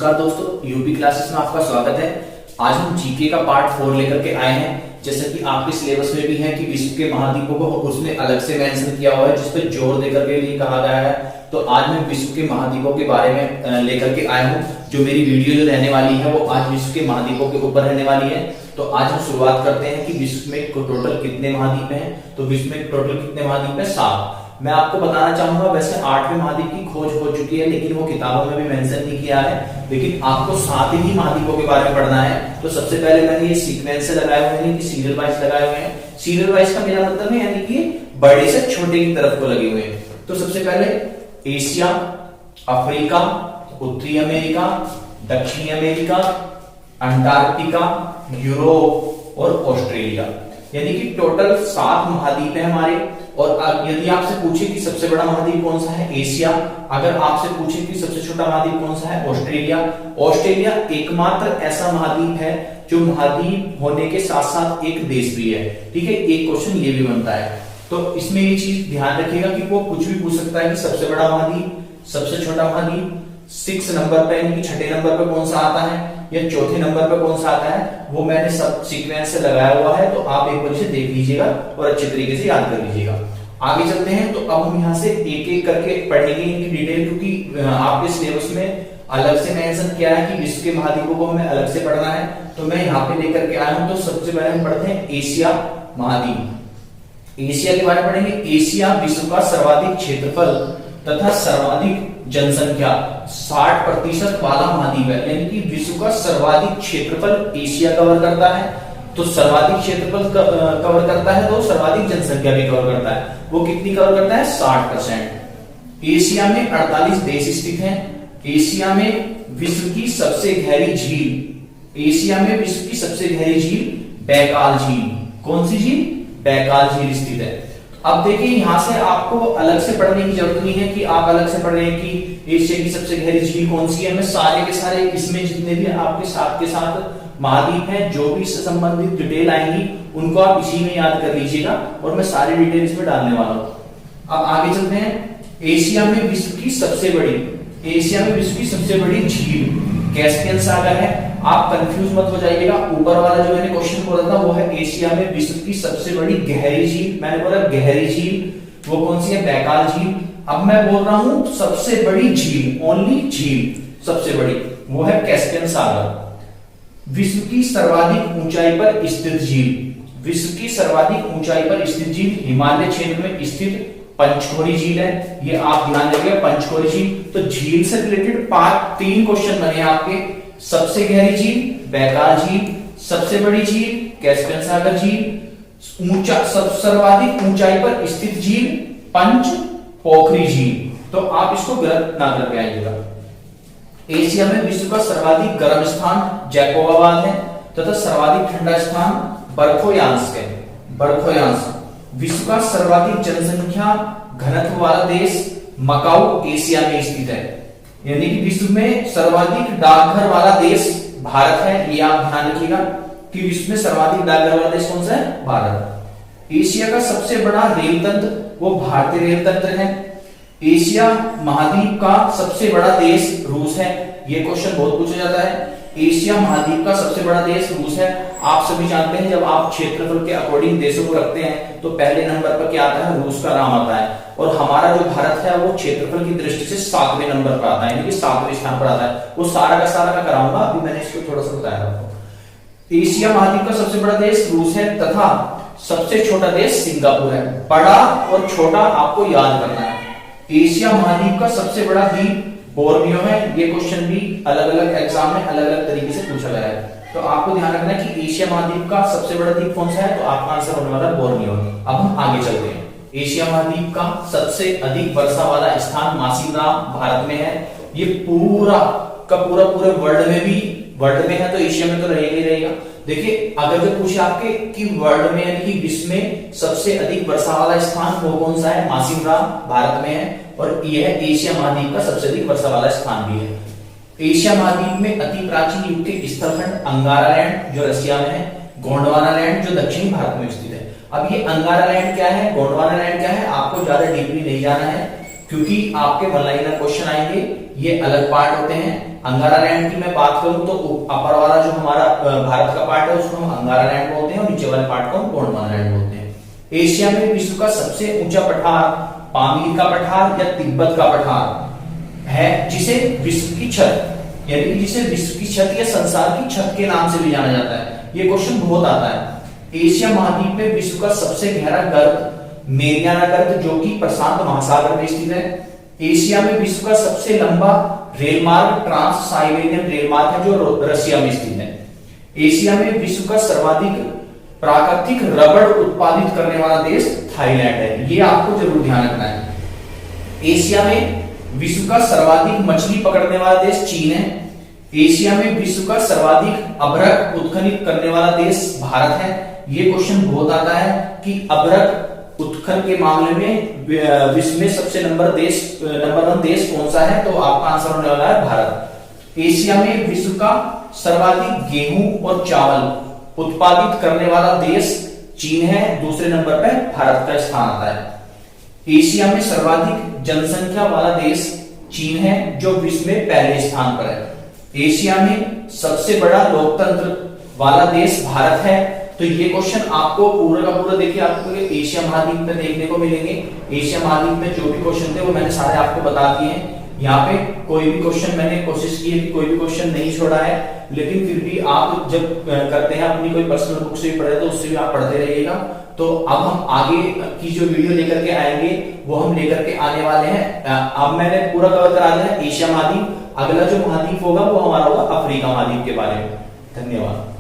नमस्कार दोस्तों, UP classes में आपका स्वागत है। आज हम जीके का पार्ट 4 लेकर के आए हैं। जैसा कि आपके सिलेबस में भी है कि विश्व के महाद्वीपों को उसमें अलग से मेंशन किया हुआ है, जिस पर जोर देकर के लिए कहा गया है। तो आज मैं विश्व के महाद्वीपों के बारे में लेकर के आया हूँ। जो मेरी वीडियो जो रहने वाली है वो आज विश्व के महाद्वीपों के ऊपर रहने वाली है। तो आज हम शुरुआत करते हैं कि विश्व में टोटल कितने महाद्वीप हैं। तो विश्व में टोटल कितने महाद्वीप हैं? 7। मैं आपको बताना चाहूंगा, वैसे 8वें महाद्वीप की खोज हो चुकी है, लेकिन वो किताबों में भी मेंशन नहीं किया है। लेकिन आपको 7 ही महाद्वीपों के बारे में पढ़ना है। तो सबसे पहले मैंने ये सीक्वेंस से लगाए हुए हैं, सीरियल वाइज लगाए हुए हैं। सीरियल वाइज का मेरा मतलब है यानी कि बड़े से छोटे की तरफ को लगे हुए हैं। तो सबसे पहले एशिया, अफ्रीका, उत्तरी अमेरिका, दक्षिणी अमेरिका, अंटार्कटिका, यूरोप और ऑस्ट्रेलिया, यानी कि टोटल 7 महाद्वीप है हमारे। और यदि आपसे पूछे कि सबसे बड़ा महाद्वीप कौन सा है? एशिया। अगर आपसे पूछे कि सबसे छोटा महाद्वीप कौन सा है? ऑस्ट्रेलिया। ऑस्ट्रेलिया एकमात्र ऐसा महाद्वीप है जो महाद्वीप होने के साथ साथ एक देश भी है। ठीक है, एक क्वेश्चन ये भी बनता है। तो इसमें ये चीज ध्यान रखिएगा कि वो कुछ भी पूछ सकता है कि सबसे बड़ा महाद्वीप, सबसे छोटा महाद्वीप, 6 नंबर पे यानी कि 6ठे नंबर पे कौन सा आता है या चौथे नंबर पे कौन सा आता है, वो मैंने सब सीक्वेंस से लगाया हुआ है। तो आप एक बार इसे देख लीजिएगा और अच्छे तरीके से याद कर लीजिएगा। आगे चलते हैं। तो अब हम यहाँ से एक एक करके पढ़ेंगे इनकी डिटेल, क्योंकि आपके सिलेबस में अलग से मेंशन किया है कि विश्व के महाद्वीपों को हमें अलग से पढ़ना है। तो मैं यहाँ पे लेकर के आया हूँ। तो सबसे पहले हम पढ़ते हैं एशिया महाद्वीप। एशिया के बारे में पढ़ेंगे। एशिया विश्व का सर्वाधिक क्षेत्रफल तथा सर्वाधिक जनसंख्या 60% वाला महाद्वीप है, यानी कि विश्व का सर्वाधिक क्षेत्रफल एशिया कवर करता है। तो सर्वाधिक क्षेत्रफल कवर करता है तो सर्वाधिक जनसंख्या भी कवर करता है। वो कितनी कवर करता है? 60%। एशिया में 48 देश स्थित हैं। एशिया में विश्व की सबसे गहरी झील, एशिया में विश्व की सबसे गहरी झील बैकाल झील। कौन सी झील? बैकाल झील स्थित है। अब देखिए, यहां से आपको अलग से पढ़ने की जरूरत नहीं है कि आप अलग से पढ़ रहे हैं कि एशिया की सबसे गहरी झील कौन सी है। मैं सारे के सारे इसमें जितने भी आपके साथ के साथ महाद्वीप हैं, जो भी इससे संबंधित डिटेल आएंगी उनको आप इसी में याद कर लीजिएगा और मैं सारी डिटेल इसमें डालने वाला हूं। अब आगे चलते हैं। एशिया में विश्व की सबसे बड़ी झील कैस्पियन सागर है। आप कंफ्यूज मत हो जाइएगा। ऊपर वाला जो मैंने क्वेश्चन बोला था वो है एशिया में विश्व की सबसे बड़ी गहरी झील। मैंने बोला गहरी झील, वो कौन सी है? बैकाल झील। अब मैं बोल रहा हूं सबसे बड़ी झील, ओनली झील सबसे बड़ी, वो है कैस्पियन सागर। विश्व की सर्वाधिक ऊंचाई पर स्थित झील, विश्व की सर्वाधिक ऊंचाई पर स्थित झील हिमालय क्षेत्र में स्थित पंचकोरी झील है। ये आप ध्यान रखिएगा, पंचकोरी झील। तो झील से रिलेटेड 3 क्वेश्चन बने आपके। सबसे गहरी झील बैकाल झील, सबसे बड़ी झील कैस्पियन सागर झील, सर्वाधिक ऊंचाई पर स्थित झील पंच पोखरी झील। तो आप इसको गलत ना करके आइएगा। एशिया में विश्व का सर्वाधिक गर्म स्थान जैकोबाबाद है तथा सर्वाधिक ठंडा स्थान बर्खोयांस्क है। बर्खोयांस्क। विश्व का सर्वाधिक जनसंख्या घनत्व वाला देश मकाऊ एशिया में स्थित है, यानी कि विश्व में सर्वाधिक डाकघर वाला देश भारत है। ये आप ध्यान रखिएगा कि विश्व में सर्वाधिक डाकघर वाला देश कौन सा है? भारत। एशिया का सबसे बड़ा रेल तंत्र वो भारतीय रेल तंत्र है। एशिया महाद्वीप का सबसे बड़ा देश रूस है। ये क्वेश्चन बहुत पूछा जाता है। एशिया महाद्वीप का सबसे बड़ा देश रूस है। आप सभी जानते हैं, जब आप क्षेत्रफल के अकॉर्डिंग देशों को रखते हैं तो पहले नंबर पर क्या आता है? रूस का नाम आता है। और हमारा जो भारत है वो क्षेत्रफल की दृष्टि से 7वें नंबर पर आता है, यानी कि 7वें स्थान पर आता है। वो सारा का सारा मैं कराऊंगा, अभी मैंने इसको थोड़ा सा बताया आपको। एशिया महाद्वीप का सबसे बड़ा देश रूस है तथा सबसे छोटा देश सिंगापुर है। बड़ा और छोटा आपको याद करना है। एशिया महाद्वीप का सबसे बड़ा द्वीप बोर्नियो है। ये क्वेश्चन भी अलग अलग एग्जाम में अलग अलग तरीके से पूछा गया है। तो आपको ध्यान रखना है कि एशिया महाद्वीप का सबसे बड़ा द्वीप कौन सा है? तो आपका आंसर होने वाला है बोर्नियो। अब हम आगे चलते हैं। एशिया महाद्वीप का सबसे अधिक वर्षा वाला स्थान मासिमराम भारत में है। ये पूरा का पूरा पूरे वर्ल्ड में है, तो एशिया में तो रहेगा ही रहेगा। देखिए, अगर जो पूछे आपके कि वर्ल्ड में यानी कि विश्व में सबसे अधिक वर्षा वाला स्थान वो कौन सा है? मासिमराम भारत में है। और यह एशिया महाद्वीप का सबसे अधिक वर्षा वाला स्थान भी है। एशिया महाद्वीप में अति प्राचीन युग के स्थलखंड अंगारा लैंड जो रशिया में है, गोंडवाना लैंड जो दक्षिणी भारत में स्थित है। अब ये अंगारा लैंड क्या है, गोंडवाना लैंड क्या है, आपको ज्यादा डीपली नहीं जाना है, क्योंकि आपके वन लाइनर क्वेश्चन आएंगे, ये अलग पार्ट होते हैं। अंगारा लैंड की मैं बात करूं तो अपर वाला जो हमारा भारत का पार्ट है उसको हम अंगारा लैंड बोलते हैं और नीचे वाले पार्ट को हम गोंडवाना लैंड बोलते हैं। एशिया में विश्व का सबसे ऊंचा पठार पामीर का पठार या तिब्बत का पठार है, जिसे विश्व की छत यानी कि जिसे विश्व की छत या संसार की छत के नाम से भी जाना जाता है। ये क्वेश्चन बहुत आता है। एशिया महाद्वीप में विश्व का सबसे गहरा गर्त मेरियाना गर्त जो कि प्रशांत महासागर में स्थित है। एशिया में विश्व का सबसे लंबा रेल मार्ग ट्रांस साइबेरियन रेल मार्ग है जो रशिया में स्थित है। एशिया में विश्व का सर्वाधिक प्राकृतिक रबड़ उत्पादित करने वाला देश थाईलैंड है, ये आपको जरूर ध्यान रखना है। एशिया में विश्व का सर्वाधिक मछली पकड़ने वाला देश चीन है। एशिया में विश्व का सर्वाधिक अभ्रक उत्खनित करने वाला देश भारत है। ये क्वेश्चन बहुत आता है कि अभ्रक उत्खनन के मामले में विश्व में सबसे नंबर 1 देश कौन सा है, तो आपका आंसर होने वाला है भारत। एशिया में विश्व का सर्वाधिक गेहूं और चावल उत्पादित करने वाला देश चीन है, दूसरे नंबर पर भारत का स्थान आता है। एशिया में सर्वाधिक जनसंख्या वाला देश चीन है जो विश्व में पहले स्थान पर है। एशिया में सबसे बड़ा लोकतंत्र वाला देश भारत है। तो ये क्वेश्चन आपको पूरा का पूरा देखिए आपको एशिया महाद्वीप में देखने को मिलेंगे। एशिया महाद्वीप में जो भी क्वेश्चन थे वो मैंने सारे आपको बता दिए हैं। यहाँ पे कोई भी क्वेश्चन मैंने कोशिश की है कि कोई भी क्वेश्चन नहीं छोड़ा है, लेकिन फिर भी आप जब करते हैं अपनी कोई पर्सनल बुक से भी पढ़े तो उससे भी आप पढ़ते रहिएगा। तो अब हम आगे की जो वीडियो लेकर के आएंगे वो हम लेकर के आने वाले हैं। अब मैंने पूरा कवर करा दिया है एशिया महाद्वीप। अगला जो महाद्वीप होगा वो हमारा होगा अफ्रीका महाद्वीप के बारे में। धन्यवाद।